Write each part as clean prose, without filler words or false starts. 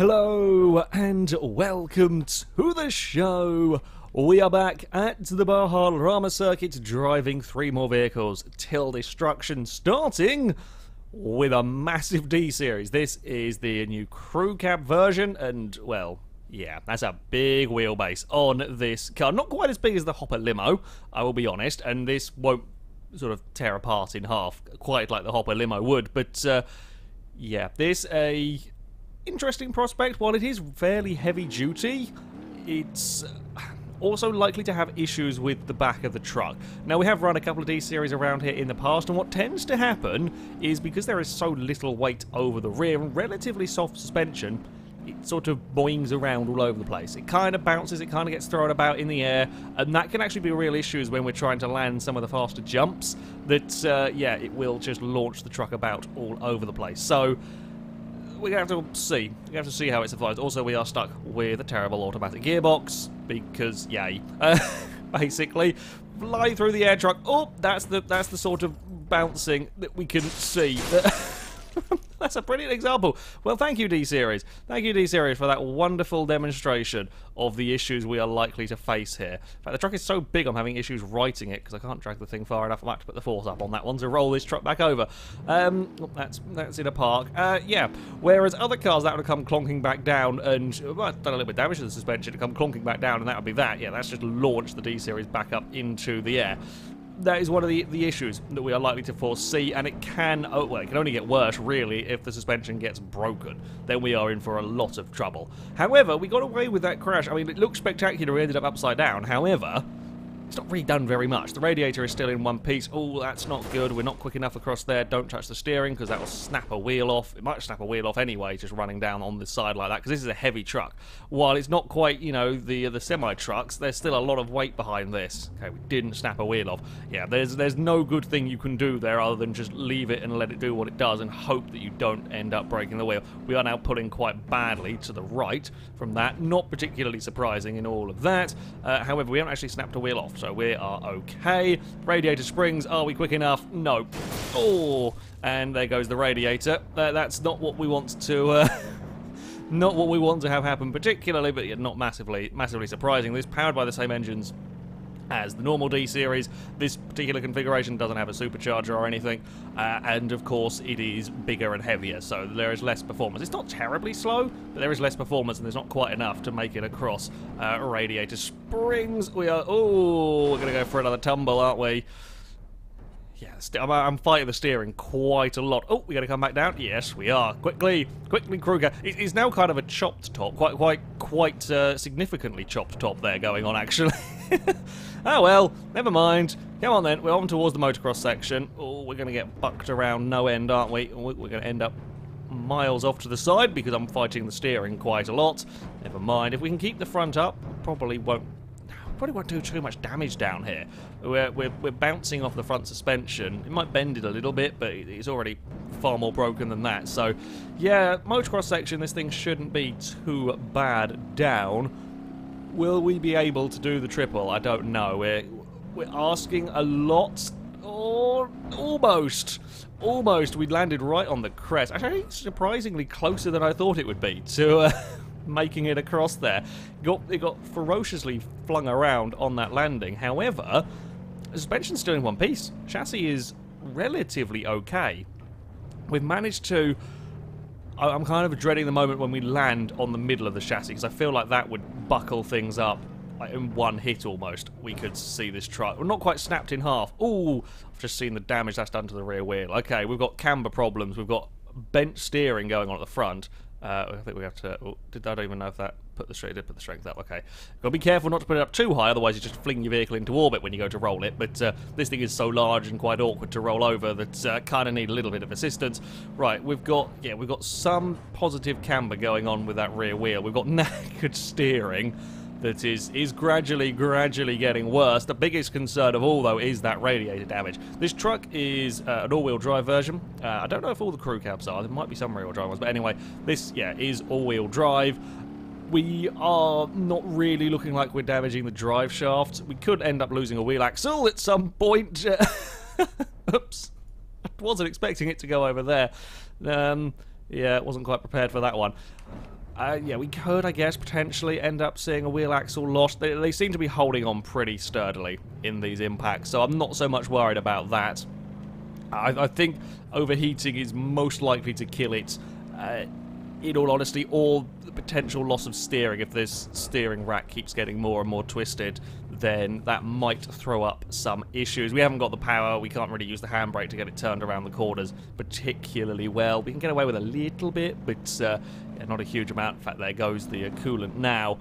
Hello and welcome to the show. We are back at the Bajarama circuit driving 3 more vehicles till destruction, starting with a massive D series. This is the new crew cab version and, well, yeah, that's a big wheelbase on this car. Not quite as big as the Hopper limo, I will be honest, and this won't sort of tear apart in half quite like the Hopper limo would, but yeah, this a interesting prospect. While it is fairly heavy duty, it's also likely to have issues with the back of the truck. Now, we have run a couple of D-Series around here in the past, and what tends to happen is because there is so little weight over the rear and relatively soft suspension, it sort of boings around all over the place. It kind of bounces, it kind of gets thrown about in the air, and that can actually be real issues when we're trying to land some of the faster jumps, that, yeah, it will just launch the truck about all over the place. So we have to see. We have to see how it survives. Also, we are stuck with a terrible automatic gearbox because, yay, basically, fly through the air truck. Oh, that's the sort of bouncing that we can see. That's a brilliant example. Well, thank you, D-Series. Thank you, D-Series, for that wonderful demonstration of the issues we are likely to face here. In fact, the truck is so big I'm having issues righting it because I can't drag the thing far enough. I might have to put the force up on that one to roll this truck back over. That's in a park. Yeah, whereas other cars, that would have come clonking back down and, well, done a little bit of damage to the suspension to come clonking back down, and that would be that. Yeah, that's just launched the D-Series back up into the air. That is one of the issues that we are likely to foresee, and it can, oh, well, it can only get worse, really, if the suspension gets broken. Then we are in for a lot of trouble. However, we got away with that crash. I mean, it looked spectacular. We ended up upside down. However, it's not really done very much. The radiator is still in one piece. Oh, that's not good. We're not quick enough across there. Don't touch the steering because that will snap a wheel off. It might snap a wheel off anyway, just running down on the side like that, because this is a heavy truck. While it's not quite, you know, the semi-trucks, there's still a lot of weight behind this. Okay, we didn't snap a wheel off. Yeah, there's no good thing you can do there other than just leave it and let it do what it does and hope that you don't end up breaking the wheel. We are now pulling quite badly to the right from that. Not particularly surprising in all of that. However, we haven't actually snapped a wheel off, so we are okay. Radiator springs, are we quick enough? No. Oh, and there goes the radiator. That's not what we want to not what we want to have happen particularly, but not massively surprising. This is powered by the same engines as the normal D-Series. This particular configuration doesn't have a supercharger or anything, and of course it is bigger and heavier, so there is less performance. It's not terribly slow, but there is less performance, and there's not quite enough to make it across radiator springs. We are, oh, we're going to go for another tumble, aren't we? Yeah, I'm fighting the steering quite a lot. Oh, we got to come back down? Yes, we are. Quickly, Kruger. It's now kind of a chopped top, quite significantly chopped top there going on, actually. Oh well, never mind. Come on then, we're on towards the motocross section. Oh, we're going to get bucked around no end, aren't we? We're going to end up miles off to the side because I'm fighting the steering quite a lot. Never mind. If we can keep the front up, probably won't do too much damage down here. We're bouncing off the front suspension. It might bend it a little bit, but it's already far more broken than that. So, yeah, motocross section, this thing shouldn't be too bad down. Will we be able to do the triple? I don't know. We're asking a lot. Or almost. Almost. We landed right on the crest. Actually, surprisingly closer than I thought it would be to making it across there. It got ferociously flung around on that landing. However, the suspension's still in one piece. Chassis is relatively okay. We've managed to... I'm kind of dreading the moment when we land on the middle of the chassis, because I feel like that would buckle things up. Like in one hit almost, we could see this truck. We're not quite snapped in half. Ooh, I've just seen the damage that's done to the rear wheel. Okay, we've got camber problems. We've got bent steering going on at the front. I think we have to... Oh, I don't even know if that did put the strength up. Okay. Got to be careful not to put it up too high, otherwise you just fling your vehicle into orbit when you go to roll it. But this thing is so large and quite awkward to roll over that kind of need a little bit of assistance. Right, we've got some positive camber going on with that rear wheel. We've got knackered steering that is gradually getting worse. The biggest concern of all, though, is that radiator damage. This truck is an all-wheel drive version. I don't know if all the crew cabs are. There might be some rear-wheel drive ones. But anyway, this, yeah, is all-wheel drive. We are not really looking like we're damaging the drive shaft. We could end up losing a wheel axle at some point. Oops. I wasn't expecting it to go over there. Yeah, wasn't quite prepared for that one. Yeah, we could, I guess, potentially end up seeing a wheel axle lost. They seem to be holding on pretty sturdily in these impacts, so I'm not so much worried about that. I think overheating is most likely to kill it, in all honesty, or the potential loss of steering. If this steering rack keeps getting more and more twisted, then that might throw up some issues. We haven't got the power, we can't really use the handbrake to get it turned around the corners particularly well. We can get away with a little bit, but yeah, not a huge amount. In fact, there goes the coolant now.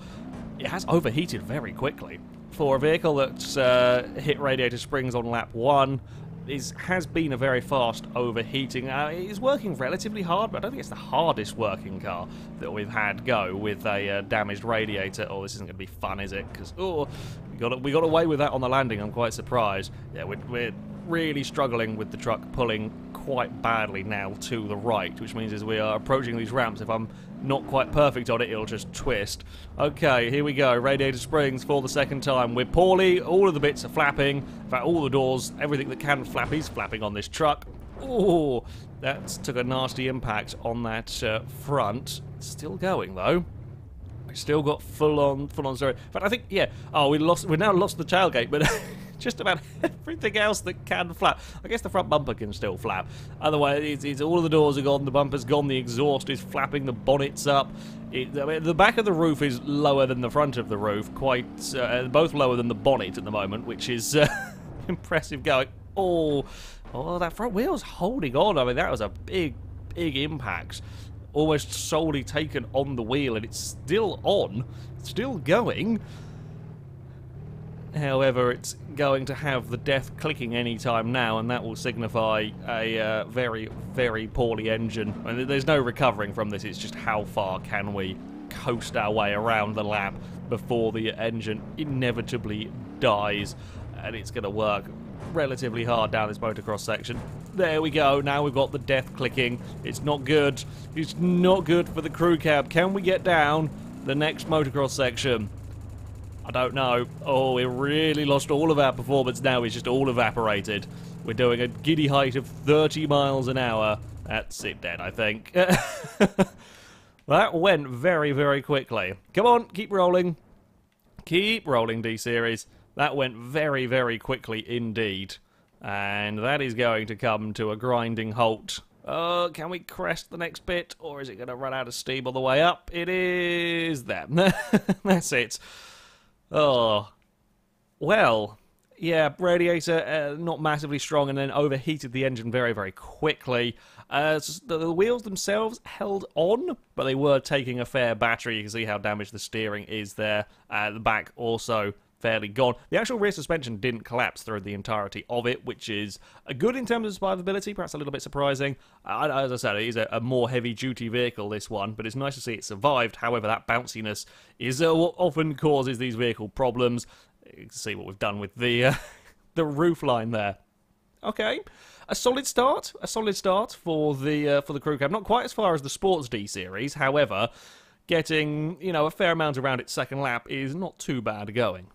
It has overheated very quickly. For a vehicle that's hit radiator springs on lap 1, has been a very fast overheating. It is working relatively hard, but I don't think it's the hardest working car that we've had go with a damaged radiator. Oh, this isn't going to be fun, is it? Because, oh, we got away with that on the landing. I'm quite surprised. Yeah, we're really struggling with the truck pulling quite badly now to the right, which means as we are approaching these ramps, if I'm not quite perfect on it, it'll just twist. Okay, here we go. Radiator springs for the second time. We're poorly. All of the bits are flapping. In fact, all the doors, everything that can flap is flapping on this truck. Oh, that took a nasty impact on that front. Still going, though. We've still got full-on steering. In fact, I think, yeah. Oh, we now lost the tailgate, but just about everything else that can flap. I guess the front bumper can still flap. Otherwise, it's all of the doors are gone, the bumper's gone, the exhaust is flapping, the bonnet's up. I mean, the back of the roof is lower than the front of the roof, both lower than the bonnet at the moment, which is impressive going. Oh, that front wheel's holding on. I mean, that was a big impact. Almost solely taken on the wheel, and it's still on, still going. However, it's going to have the death clicking any time now, and that will signify a very, very poorly engine. I mean, there's no recovering from this. It's just how far can we coast our way around the lap before the engine inevitably dies, and it's going to work relatively hard down this motocross section. There we go. Now we've got the death clicking. It's not good. It's not good for the crew cab. Can we get down the next motocross section? I don't know. Oh, we really lost all of our performance now. It's just all evaporated. We're doing a giddy height of 30 miles an hour. That's it then, I think. That went very, very quickly. Come on, keep rolling. Keep rolling, D-Series. That went very, very quickly indeed. And that is going to come to a grinding halt. Can we crest the next bit? Or is it going to run out of steam all the way up? It is there. That's it. Oh. Well, yeah, radiator not massively strong and then overheated the engine very, very quickly. The wheels themselves held on, but they were taking a fair battery. You can see how damaged the steering is there. The back also fairly gone. The actual rear suspension didn't collapse through the entirety of it, which is good in terms of survivability, perhaps a little bit surprising. As I said, it is a more heavy-duty vehicle, this one, but it's nice to see it survived. However, that bounciness is what often causes these vehicle problems. You can see what we've done with the the roof line there. Okay, a solid start for the crew cab. Not quite as far as the Sports D series, however, getting a fair amount around its second lap is not too bad going.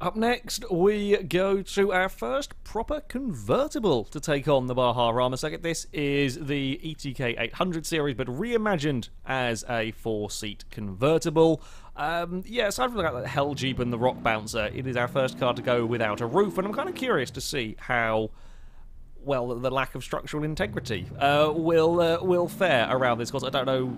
Up next, we go to our first proper convertible to take on the Bajarama circuit. This is the ETK 800 series, but reimagined as a 4-seat convertible. Yeah, aside from the Hell Jeep and the Rock Bouncer, it is our first car to go without a roof, and I'm kind of curious to see how well the lack of structural integrity will fare around this course. I don't know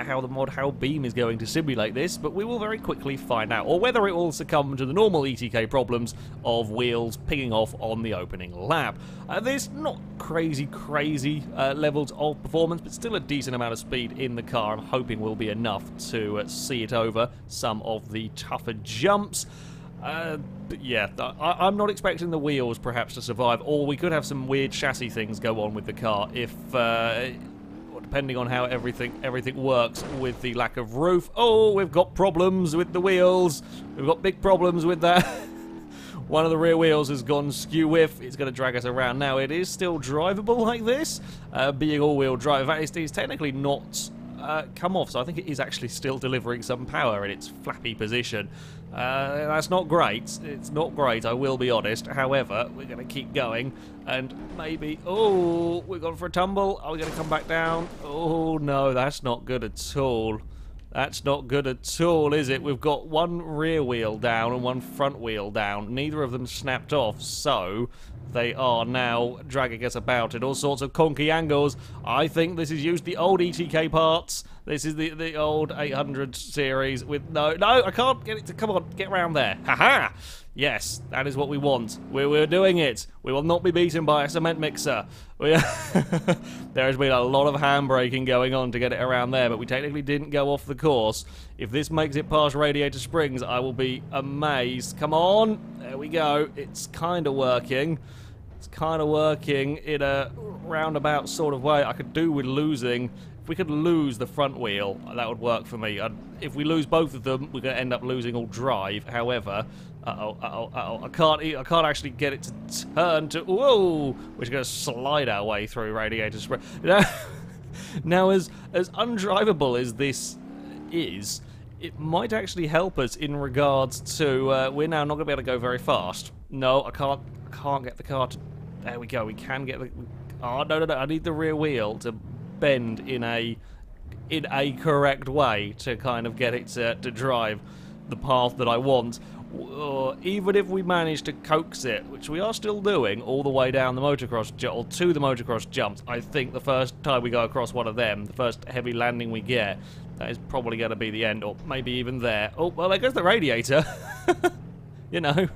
how the mod How Beam is going to simulate this, but we will very quickly find out, or whether it will succumb to the normal ETK problems of wheels picking off on the opening lap. There's not crazy levels of performance, but still a decent amount of speed in the car. I'm hoping will be enough to see it over some of the tougher jumps. But yeah, I'm not expecting the wheels perhaps to survive, or we could have some weird chassis things go on with the car if, depending on how everything works with the lack of roof. Oh, we've got problems with the wheels. We've got big problems with that. One of the rear wheels has gone skew-whiff. It's going to drag us around. Now, it is still drivable like this, being all-wheel drive. In fact, it's technically not come off, so I think it is actually still delivering some power in its flappy position. That's not great. It's not great, I will be honest. However, we're going to keep going, and maybe... Oh, we've gone for a tumble. Are we going to come back down? Oh, no, that's not good at all. That's not good at all, is it? We've got one rear wheel down and one front wheel down. Neither of them snapped off, so they are now dragging us about in all sorts of conky angles. I think this is used the old ETK parts. This is the old 800 series with no, I can't get it to, come on, get around there. Haha! Yes, that is what we want. We're doing it. We will not be beaten by a cement mixer. There has been a lot of handbraking going on to get it around there, but we technically didn't go off the course. If this makes it past Radiator Springs, I will be amazed. Come on. There we go. It's kind of working. It's kind of working in a roundabout sort of way. I could do with losing. If we could lose the front wheel, that would work for me. If we lose both of them, we're going to end up losing all drive. However, I can't actually get it to turn to. Whoa! We're just going to slide our way through Radiator Spring. Now, as undrivable as this is, it might actually help us in regards to we're now not going to be able to go very fast. No, I can't get the car to. There we go. We can get the. Oh no! I need the rear wheel to bend in a correct way to kind of get it to drive the path that I want. Even if we manage to coax it, which we are still doing, all the way down the motocross or to the motocross jumps, I think the first time we go across one of them, the first heavy landing we get, that is probably going to be the end, or maybe even there. Oh, well, there goes the radiator. You know,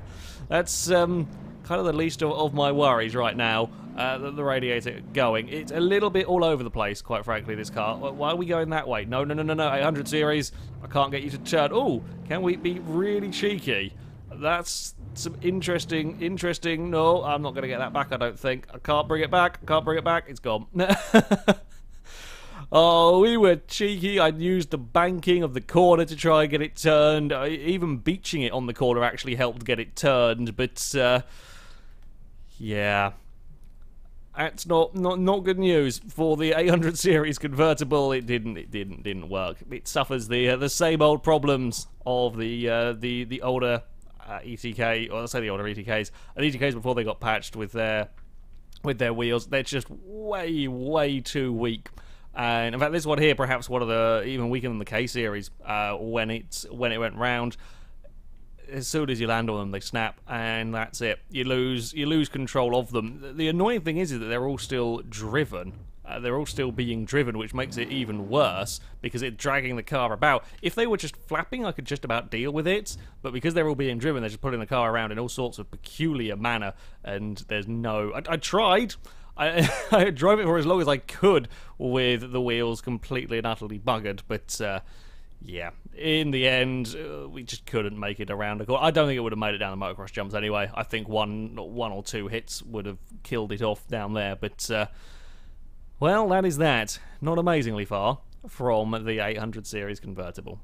that's kind of the least of my worries right now. The radiator going. It's a little bit all over the place, quite frankly, this car. Why are we going that way? No, 800 series. I can't get you to turn. Oh, can we be really cheeky? That's some interesting. No, I'm not going to get that back, I don't think. I can't bring it back. It's gone. Oh, we were cheeky. I used the banking of the corner to try and get it turned. Even beaching it on the corner actually helped get it turned, but yeah. That's not good news for the 800 series convertible. It didn't work. It suffers the same old problems of the older ETK, or let's say the older ETKs. And ETKs before they got patched with their wheels, they're just way too weak. And in fact, this one here, perhaps one of the even weaker than the K series when it went round. As soon as you land on them, they snap, and that's it. You lose control of them. The annoying thing is that they're all still driven. They're all still being driven, which makes it even worse, because it's dragging the car about. If they were just flapping, I could just about deal with it, but because they're all being driven, they're just putting the car around in all sorts of peculiar manner, and there's no... I tried. I drove it for as long as I could with the wheels completely and utterly buggered, but... yeah, in the end, we just couldn't make it around the corner. I don't think it would have made it down the motocross jumps anyway. I think one or two hits would have killed it off down there. But, well, that is that. Not amazingly far from the 800 series convertible.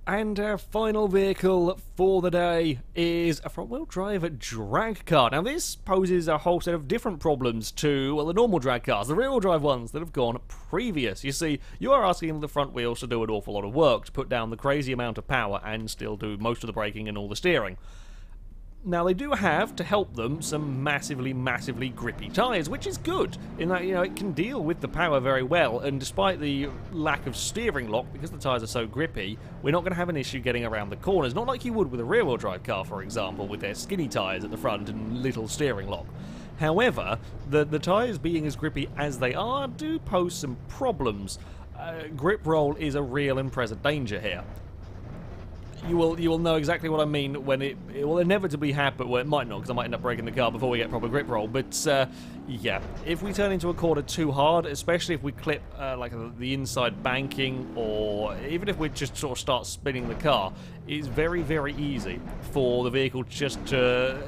And our final vehicle for the day is a front-wheel drive drag car. Now, this poses a whole set of different problems to, well, the normal drag cars, the rear-wheel drive ones that have gone previous. You see, you are asking the front wheels to do an awful lot of work to put down the crazy amount of power and still do most of the braking and all the steering. Now, they do have, to help them, some massively grippy tyres, which is good, in that, you know, it can deal with the power very well, and despite the lack of steering lock, because the tyres are so grippy, we're not going to have an issue getting around the corners, not like you would with a rear-wheel drive car, for example, with their skinny tyres at the front and little steering lock. However, the tyres being as grippy as they are do pose some problems. Grip roll is a real and present danger here. You will know exactly what I mean when it will inevitably happen. Well, it might not, because I might end up breaking the car before we get proper grip roll. But yeah, if we turn into a corner too hard, especially if we clip like the inside banking, or even if we just sort of start spinning the car, it's very easy for the vehicle just to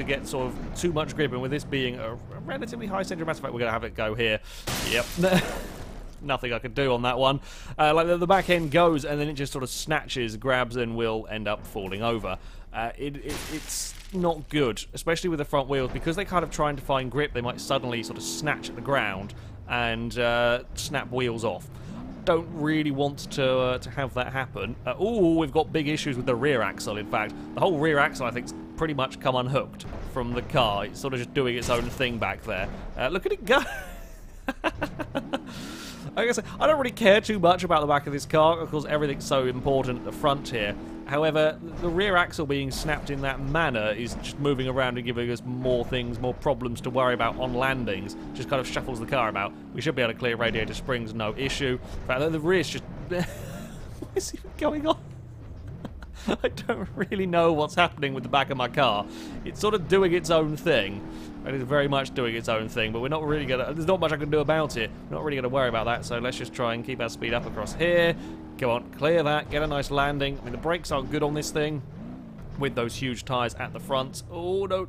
get sort of too much grip. And with this being a relatively high centre of mass, in fact, we're going to have it go here. Yep. Nothing I could do on that one. Like the back end goes and then it just sort of snatches, grabs, and will end up falling over. It's not good, especially with the front wheels, because they're kind of trying to find grip. They might suddenly sort of snatch at the ground and snap wheels off. Don't really want to have that happen. Oh, we've got big issues with the rear axle. In fact, the whole rear axle, I think, is pretty much come unhooked from the car. It's sort of just doing its own thing back there. Look at it go. I guess I don't really care too much about the back of this car. Of course, everything's so important at the front here. However, the rear axle being snapped in that manner is just moving around and giving us more things, more problems to worry about on landings. Just kind of shuffles the car about. We should be able to clear radiator springs, no issue. In fact, the rear's just... what is even going on? I don't really know what's happening with the back of my car. It's sort of doing its own thing. It is very much doing its own thing, but we're not really going to... There's not much I can do about it. We're not really going to worry about that, so let's just try and keep our speed up across here. Go on, clear that, get a nice landing. I mean, the brakes aren't good on this thing with those huge tyres at the front. Oh, no,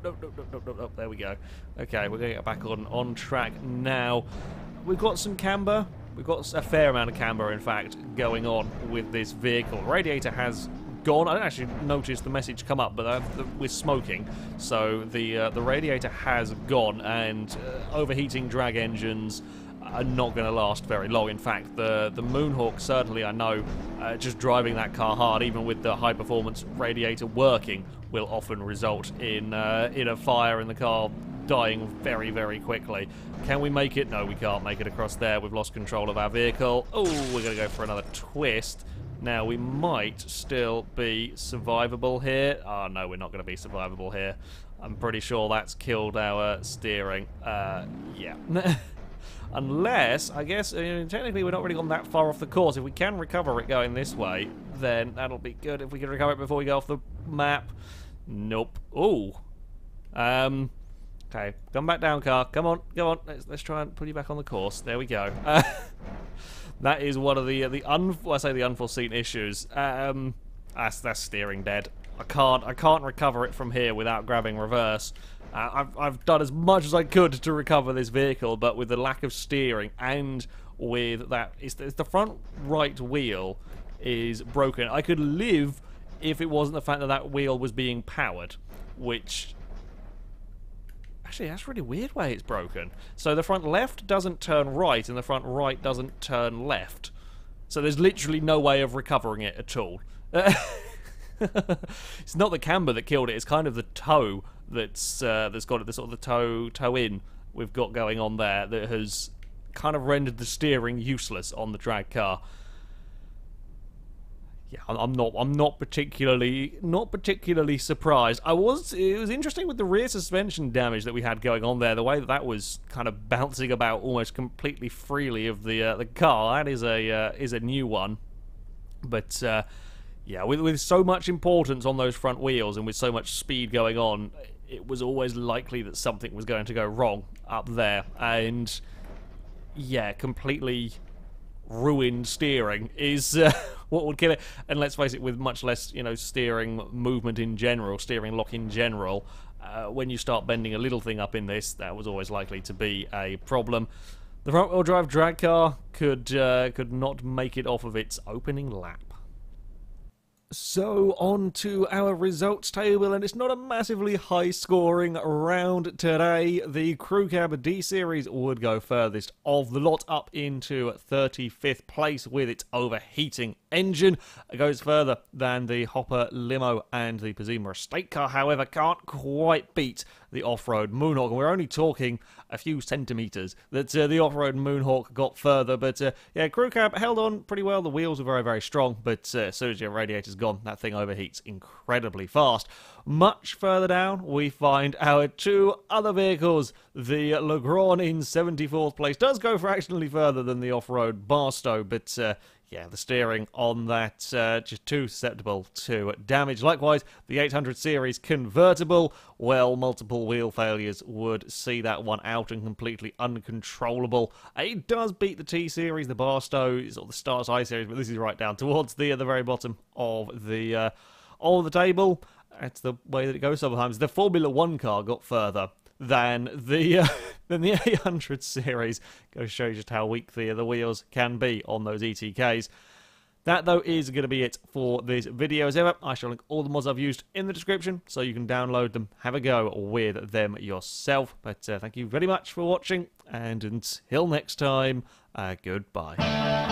there we go. Okay, we're going to get back on track now. We've got some camber. We've got a fair amount of camber, in fact, going on with this vehicle. Radiator has gone. I didn't actually notice the message come up, but we're smoking, so the radiator has gone, and overheating drag engines are not going to last very long. In fact, the Moonhawk, certainly, I know, just driving that car hard, even with the high-performance radiator working, will often result in a fire and the car dying very, very quickly. Can we make it? No, we can't make it across there. We've lost control of our vehicle. Oh, we're going to go for another twist. Now, we might still be survivable here. Oh, no, we're not going to be survivable here. I'm pretty sure that's killed our steering. Yeah. Unless, I guess, technically we're not really gone that far off the course. If we can recover it going this way, then that'll be good. If we can recover it before we go off the map. Nope. Ooh. Okay, come back down, car. Come on, go on. Let's try and put you back on the course. There we go. That is one of the unforeseen issues. That's steering dead. I can't recover it from here without grabbing reverse. I've done as much as I could to recover this vehicle, but with the lack of steering and with that, it's the front right wheel is broken. I could live if it wasn't the fact that that wheel was being powered, which... Actually, that's a really weird way it's broken. So the front left doesn't turn right, and the front right doesn't turn left. So there's literally no way of recovering it at all. It's not the camber that killed it, it's kind of the toe that's got it, the sort of the toe in we've got going on there that has kind of rendered the steering useless on the drag car. Yeah, I'm not particularly surprised. It was interesting with the rear suspension damage that we had going on there. The way that was kind of bouncing about almost completely freely of the car. That is a new one. But yeah, with so much importance on those front wheels and with so much speed going on, it was always likely that something was going to go wrong up there. And yeah, completely ruined steering is what would kill it. And let's face it, with much less, steering movement in general, steering lock in general, when you start bending a little thing up in this, that was always likely to be a problem. The front-wheel drive drag car could not make it off of its opening lap. So on to our results table, and it's not a massively high-scoring round today. The Crew Cab D-Series would go furthest of the lot, up into 35th place with its overheating engine. It goes further than the Hopper Limo and the Pazima Estate Car, however, can't quite beat the off-road Moonhawk, and we're only talking a few centimetres that the off-road Moonhawk got further. But yeah, Crew Cab held on pretty well. The wheels are very, very strong, but as soon as your radiator's gone, that thing overheats incredibly fast. Much further down, we find our two other vehicles. The Legrand in 74th place does go fractionally further than the off-road Barstow, but yeah, the steering on that just too susceptible to damage. Likewise, the 800 series convertible, well, multiple wheel failures would see that one out and completely uncontrollable. It does beat the T series, the Barstow, or the Stars I series, but this is right down towards the very bottom of the table. That's the way that it goes sometimes. The Formula 1 car got further than the 800 series. Goes to show you just how weak the wheels can be on those ETKs. That, though, is going to be it for this video. As ever, I shall link all the mods I've used in the description, so you can download them, have a go with them yourself. But thank you very much for watching, and until next time, goodbye.